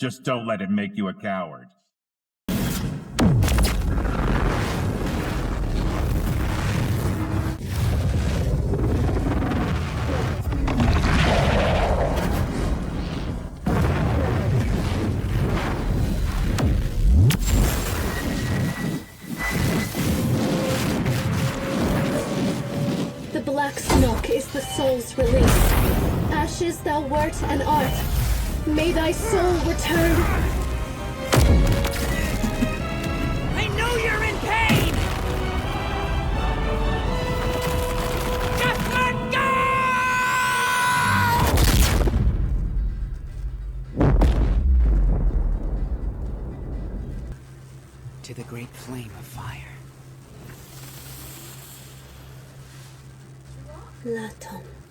Just don't let it make you a coward. The black smoke is the soul's release. Ashes thou wert and art. May thy soul return. I know you're in pain! Just let go! To the great flame of fire. Laton.